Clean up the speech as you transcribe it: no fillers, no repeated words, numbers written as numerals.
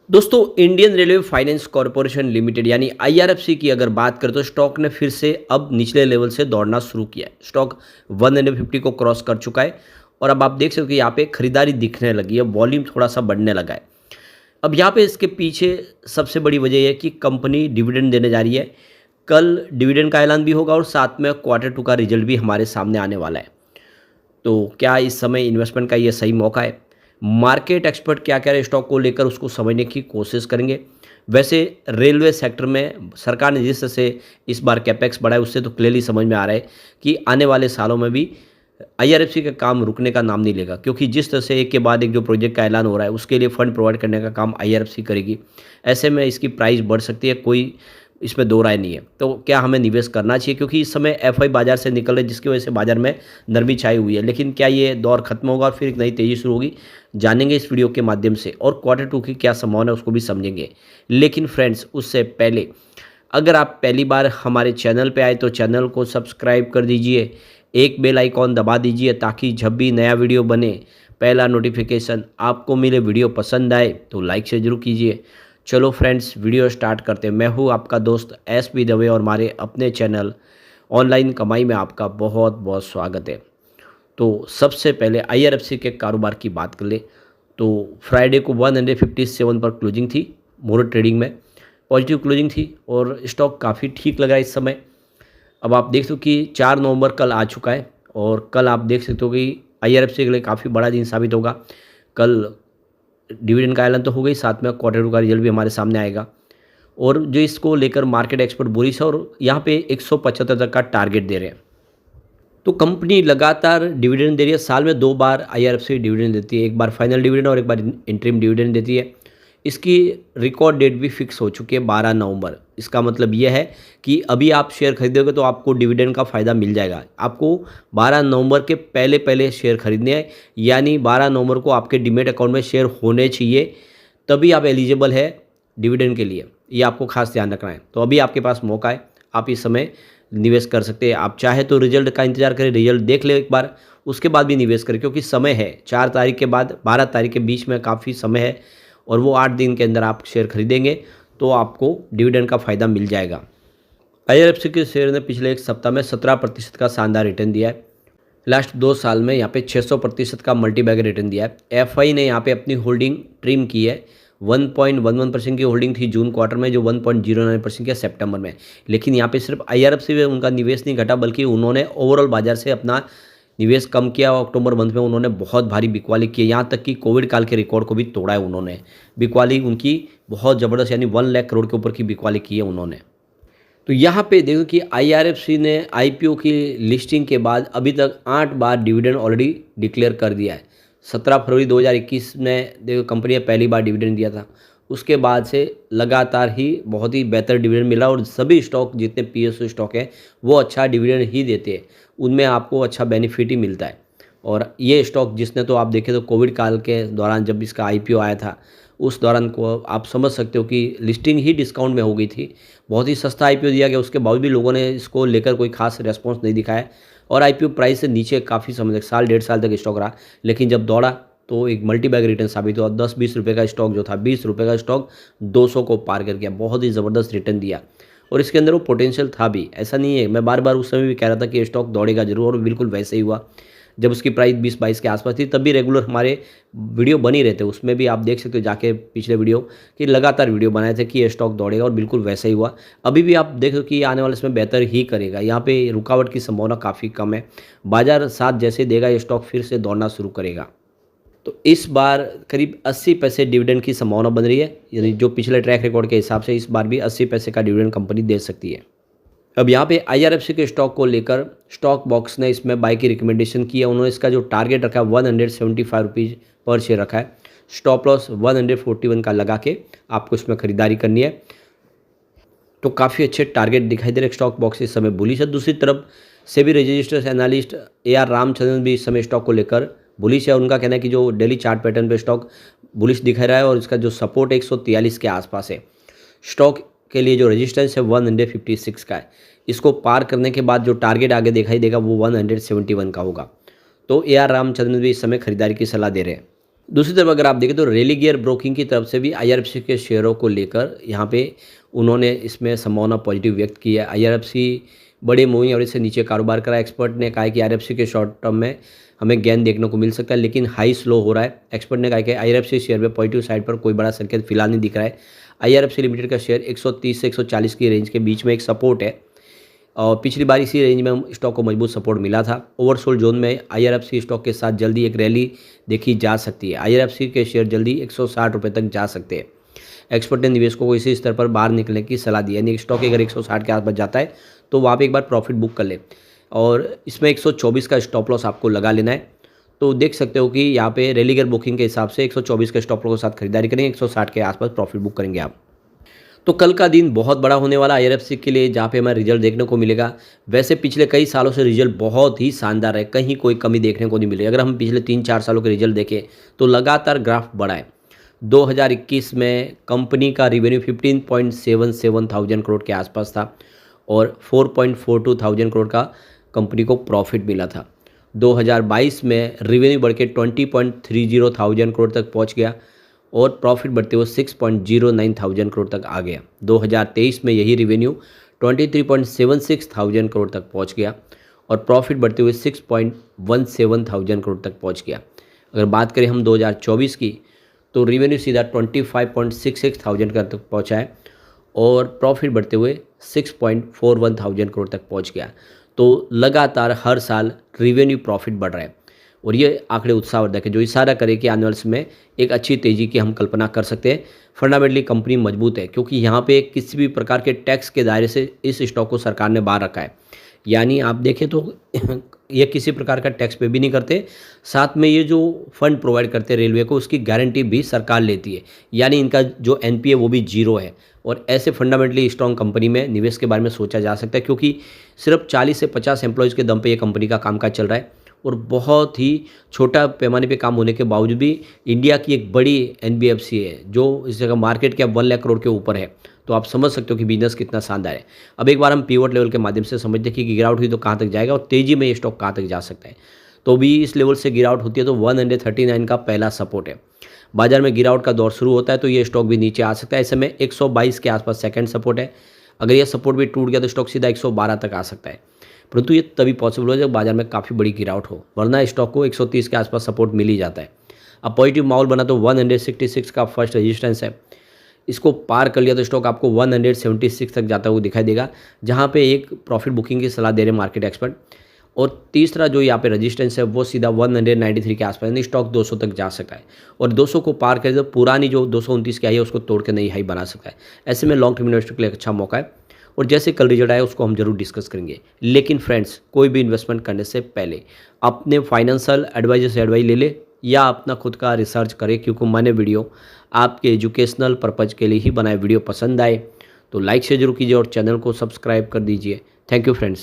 दोस्तों, Indian railway finance corporation limited यानी IRFC की अगर बात करें तो स्टॉक ने फिर से अब निचले लेवल से दौड़ना शुरू किया है। स्टॉक 150 को क्रॉस कर चुका है और अब आप देख सकते हो कि यहाँ पे खरीदारी दिखने लगी है, वॉल्यूम थोड़ा सा बढ़ने लगा है। अब यहाँ पे इसके पीछे सबसे बड़ी वजह यह है कि कंपनी डिविडेंड देने जा रही है। कल डिविडेंड का ऐलान भी होगा और साथ में क्वार्टर टू का रिजल्ट भी हमारे सामने आने वाला है। तो क्या इस समय इन्वेस्टमेंट का ये सही मौका है? मार्केट एक्सपर्ट क्या कह रहे हैं स्टॉक को लेकर, उसको समझने की कोशिश करेंगे। वैसे रेलवे सेक्टर में सरकार ने जिस तरह से इस बार कैपेक्स बढ़ाया, उससे तो क्लियरली समझ में आ रहा है कि आने वाले सालों में भी आईआरएफसी का काम रुकने का नाम नहीं लेगा, क्योंकि जिस तरह से एक के बाद एक जो प्रोजेक्ट का ऐलान हो रहा है उसके लिए फंड प्रोवाइड करने का काम आईआरएफसी करेगी। ऐसे में इसकी प्राइस बढ़ सकती है, कोई इसमें दो राय नहीं है। तो क्या हमें निवेश करना चाहिए, क्योंकि इस समय एफआई बाजार से निकल रहे, जिसकी वजह से बाजार में नरमी छाई हुई है। लेकिन क्या ये दौर खत्म होगा और फिर एक नई तेजी शुरू होगी, जानेंगे इस वीडियो के माध्यम से। और क्वार्टर टू की क्या संभावना है उसको भी समझेंगे। लेकिन फ्रेंड्स, उससे पहले अगर आप पहली बार हमारे चैनल पे आए तो चैनल को सब्सक्राइब कर दीजिए, एक बेल आइकॉन दबा दीजिए ताकि जब भी नया वीडियो बने पहला नोटिफिकेशन आपको मिले। वीडियो पसंद आए तो लाइक से जरूर कीजिए। चलो फ्रेंड्स, वीडियो स्टार्ट करते हैं। मैं हूँ आपका दोस्त एस पी दवे और हमारे अपने चैनल ऑनलाइन कमाई में आपका बहुत बहुत स्वागत है। तो सबसे पहले आईआरएफसी के कारोबार की बात कर ले तो फ्राइडे को 157 पर क्लोजिंग थी। मोर ट्रेडिंग में पॉजिटिव क्लोजिंग थी और स्टॉक काफ़ी ठीक लग रहा है इस समय। अब आप देख सकते हो कि 4 नवंबर कल आ चुका है और कल आप देख सकते हो कि आईआरएफसी के लिए काफ़ी बड़ा दिन साबित होगा। कल डिविडेंड का ऐलान तो हो गई, साथ में क्वार्टर टू का रिजल्ट भी हमारे सामने आएगा। और जो इसको लेकर मार्केट एक्सपर्ट बुलिश है और यहाँ पे 175 तक का टारगेट दे रहे हैं। तो कंपनी लगातार डिविडेंड दे रही है। साल में 2 बार आईआरएफसी डिविडेंड देती है, एक बार फाइनल डिविडेंड और एक बार इंटरिम डिविडेंड देती है। इसकी रिकॉर्ड डेट भी फिक्स हो चुकी है 12 नवंबर। इसका मतलब यह है कि अभी आप शेयर खरीदोगे तो आपको डिविडेंड का फ़ायदा मिल जाएगा। आपको 12 नवंबर के पहले पहले शेयर खरीदने हैं, यानी 12 नवंबर को आपके डीमैट अकाउंट में शेयर होने चाहिए, तभी आप एलिजिबल है डिविडेंड के लिए। ये आपको खास ध्यान रखना है। तो अभी आपके पास मौका है, आप इस समय निवेश कर सकते हैं। आप चाहे तो रिजल्ट का इंतजार करें, रिजल्ट देख ले एक बार, उसके बाद भी निवेश करें, क्योंकि समय है 4 तारीख के बाद 12 तारीख के बीच में काफ़ी समय है और वो 8 दिन के अंदर आप शेयर खरीदेंगे तो आपको डिविडेंड का फ़ायदा मिल जाएगा। आईआरएफसी के शेयर ने पिछले एक सप्ताह में 17% का शानदार रिटर्न दिया है। लास्ट 2 साल में यहाँ पे 600% का मल्टी बैग रिटर्न दिया है। एफआई ने यहाँ पे अपनी होल्डिंग ट्रिम की है। 1.11% की होल्डिंग थी जून क्वार्टर में, जो 1.09% की है सितंबर में। लेकिन यहाँ पे सिर्फ आईआरएफसी में उनका निवेश नहीं घटा, बल्कि उन्होंने ओवरऑल बाजार से अपना निवेश कम किया। अक्टूबर मंथ में उन्होंने बहुत भारी बिकवाली की है, यहाँ तक कि कोविड काल के रिकॉर्ड को भी तोड़ा है उन्होंने। बिकवाली उनकी बहुत ज़बरदस्त, यानी 1 लाख करोड़ के ऊपर की बिकवाली की है उन्होंने। तो यहाँ पे देखो कि आईआरएफसी ने आईपीओ की लिस्टिंग के बाद अभी तक 8 बार डिविडेंड ऑलरेडी डिक्लेयर कर दिया है। 17 फरवरी 2021 में देखो कंपनी ने पहली बार डिविडेंड दिया था। उसके बाद से लगातार ही बहुत ही बेहतर डिविडेंड मिला और सभी स्टॉक जितने पीएसयू स्टॉक हैं वो अच्छा डिविडेंड ही देते हैं, उनमें आपको अच्छा बेनिफिट ही मिलता है। और ये स्टॉक जिसने, तो आप देखें तो कोविड काल के दौरान जब इसका आईपीओ आया था उस दौरान को आप समझ सकते हो कि लिस्टिंग ही डिस्काउंट में हो गई थी। बहुत ही सस्ता आईपीओ दिया गया, उसके बावजूद भी लोगों ने इसको लेकर कोई खास रेस्पॉन्स नहीं दिखाया और आईपीओ प्राइस से नीचे काफ़ी समय तक, साल 1.5 साल तक स्टॉक रहा। लेकिन जब दौड़ा तो एक मल्टी बैग रिटर्न साबित हुआ। 10-20 रुपये का स्टॉक जो था, 20 रुपये का स्टॉक 200 को पार कर गया, बहुत ही ज़बरदस्त रिटर्न दिया। और इसके अंदर वो पोटेंशियल था भी, ऐसा नहीं है। मैं बार बार उस समय भी कह रहा था कि ये स्टॉक दौड़ेगा जरूर, और बिल्कुल वैसे ही हुआ। जब उसकी प्राइस 20-22 के आसपास थी तब भी रेगुलर हमारे वीडियो बन ही रहे थे, उसमें भी आप देख सकते हो जाके पिछले वीडियो कि लगातार वीडियो बनाए थे कि ये स्टॉक दौड़ेगा और बिल्कुल वैसा ही हुआ। अभी भी आप देखो कि आने वाले समय बेहतर ही करेगा, यहाँ पे रुकावट की संभावना काफ़ी कम है। बाजार साथ जैसे देगा ये स्टॉक फिर से दौड़ना शुरू करेगा। तो इस बार करीब 80 पैसे डिविडेंड की संभावना बन रही है, यानी जो पिछले ट्रैक रिकॉर्ड के हिसाब से इस बार भी 80 पैसे का डिविडेंड कंपनी दे सकती है। अब यहाँ पे आईआरएफसी के स्टॉक को लेकर स्टॉक बॉक्स ने इसमें बाय की रिकमेंडेशन की है। उन्होंने इसका जो टारगेट रखा है 175 रुपीज़ पर शेयर रखा है। स्टॉप लॉस 141 का लगा के आपको इसमें खरीदारी करनी है। तो काफ़ी अच्छे टारगेट दिखाई दे रहे स्टॉक बॉक्स इस समय बुलिश है। दूसरी तरफ SEBI registered analyst AR Ramachandran भी इस समय स्टॉक को लेकर बुलिश है। उनका कहना है कि जो डेली चार्ट पैटर्न पे स्टॉक बुलिश दिखा रहा है और इसका जो सपोर्ट 143 के आसपास है। स्टॉक के लिए जो रेजिस्टेंस है 156 का है। इसको पार करने के बाद जो टारगेट आगे दिखाई देगा वो 171 का होगा। तो AR रामचंद्रन भी इस समय खरीदारी की सलाह दे रहे हैं। दूसरी तरफ अगर आप देखें तो रेलिगेयर ब्रोकिंग की तरफ से भी आईआरएफसी के शेयरों को लेकर यहाँ पे उन्होंने इसमें संभावना पॉजिटिव व्यक्त की है। आईआरएफसी बड़े मूविंग और इससे नीचे कारोबार करा। एक्सपर्ट ने कहा है कि आईआरएफसी के शॉर्ट टर्म में हमें गेन देखने को मिल सकता है, लेकिन हाई स्लो हो रहा है। एक्सपर्ट ने कहा कि आईआरएफसी शेयर में पॉजिटिव साइड पर कोई बड़ा संकेत फिलहाल नहीं दिख रहा है। आईआरएफसी लिमिटेड का शेयर 130 से 140 की रेंज के बीच में एक सपोर्ट है और पिछली बार इसी रेंज में स्टॉक को मजबूत सपोर्ट मिला था। ओवरसोल्ड जोन में आईआरएफसी स्टॉक के साथ जल्दी एक रैली देखी जा सकती है। आईआरएफसी के शेयर जल्दी 160 रुपये तक जा सकते हैं। एक्सपर्ट ने निवेशकों को इसी स्तर पर बाहर निकलने की सलाह दी, यानी स्टॉक अगर 160 के आसपास जाता है तो वहाँ पे एक बार प्रॉफिट बुक कर ले और इसमें 124 का स्टॉप लॉस आपको लगा लेना है। तो देख सकते हो कि यहाँ पे रेलिगर बुकिंग के हिसाब से 124 के स्टॉप लॉस के साथ खरीदारी करेंगे, 160 के आसपास प्रॉफिट बुक करेंगे आप। तो कल का दिन बहुत बड़ा होने वाला आईआरएफसी के लिए, जहाँ पे हमें रिजल्ट देखने को मिलेगा। वैसे पिछले कई सालों से रिजल्ट बहुत ही शानदार है, कहीं कोई कमी देखने को नहीं मिली। अगर हम पिछले 3-4 सालों के रिजल्ट देखें तो लगातार ग्राफ बढ़ा है। 2021 में कंपनी का रिवेन्यू 15.77 थाउजेंड करोड़ के आसपास था और 4.42 थाउजेंड करोड़ का कंपनी को प्रॉफिट मिला था। 2022 में रिवेन्यू बढ़ के 20.30 थाउजेंड करोड़ तक पहुंच गया और प्रॉफिट बढ़ते हुए 6.09 थाउजेंड करोड़ तक आ गया। 2023 में यही रिवेन्यू 23.76 थाउजेंड करोड़ तक पहुंच गया और प्रॉफिट बढ़ते हुए 6.17 थाउजेंड करोड़ तक पहुंच गया। अगर बात करें हम 2024 की तो रिवेन्यू सीधा 25.66 थाउजेंड करोड़ तक पहुंचा है और प्रॉफिट बढ़ते हुए 6.41 थाउजेंड करोड़ तक पहुंच गया। तो लगातार हर साल रिवेन्यू प्रॉफिट बढ़ रहा है और ये आंकड़े उत्साहवर्धक है, जो इशारा करे कि आने वाले समय में एक अच्छी तेज़ी की हम कल्पना कर सकते हैं। फंडामेंटली कंपनी मजबूत है क्योंकि यहाँ पे किसी भी प्रकार के टैक्स के दायरे से इस स्टॉक को सरकार ने बाहर रखा है। यानी आप देखें तो ये किसी प्रकार का टैक्स पे भी नहीं करते, साथ में ये जो फंड प्रोवाइड करते हैं रेलवे को, उसकी गारंटी भी सरकार लेती है। यानी इनका जो एनपीए वो भी जीरो है और ऐसे फंडामेंटली स्ट्रॉन्ग कंपनी में निवेश के बारे में सोचा जा सकता है क्योंकि सिर्फ 40 से 50 एम्प्लॉयज़ के दम पे ये कंपनी का कामकाज चल रहा है और बहुत ही छोटा पैमाने पे काम होने के बावजूद भी इंडिया की एक बड़ी एनबीएफसी है जो इस जगह मार्केट कैप 1 लाख करोड़ के ऊपर है। तो आप समझ सकते हो कि बिजनेस कितना शानदार है। अब एक बार हम पिवट लेवल के माध्यम से समझते हैं कि गिरावट हुई तो कहाँ तक जाएगा और तेज़ी में ये स्टॉक कहाँ तक जा सकता है। तो भी इस लेवल से गिरावट होती है तो 139 का पहला सपोर्ट है। बाजार में गिरावट का दौर शुरू होता है तो ये स्टॉक भी नीचे आ सकता है। इस समय 122 के आसपास सेकंड सपोर्ट है। अगर यह सपोर्ट भी टूट गया तो स्टॉक सीधा 112 तक आ सकता है, परंतु ये तभी पॉसिबल हो जब बाजार में काफ़ी बड़ी गिरावट हो, वरना स्टॉक को 130 के आसपास सपोर्ट मिल ही जाता है। अब पॉजिटिव माहौल बना तो 166 का फर्स्ट रेजिस्टेंस है, इसको पार कर लिया तो स्टॉक आपको 176 तक जाता हुआ दिखाई देगा, जहाँ पे एक प्रॉफिट बुकिंग की सलाह दे रहे मार्केट एक्सपर्ट। और तीसरा जो यहाँ पे रेजिस्टेंस है वो सीधा 193 के आसपास, यानी स्टॉक 200 तक जा सकता है और 200 को पार करे तो पुरानी जो 229 की आई है उसको तोड़ के नई हाई बना सकता है। ऐसे में लॉन्ग टर्म इन्वेस्टर के लिए अच्छा मौका है और जैसे कल रिजल्ट आया उसको हम जरूर डिस्कस करेंगे। लेकिन फ्रेंड्स, कोई भी इन्वेस्टमेंट करने से पहले अपने फाइनेंशियल एडवाइजर से एडवाइस ले ले या अपना खुद का रिसर्च करें, क्योंकि मैंने वीडियो आपके एजुकेशनल पर्पज़ के लिए ही बनाए। वीडियो पसंद आए तो लाइक से जरूर कीजिए और चैनल को सब्सक्राइब कर दीजिए। Thank you friends.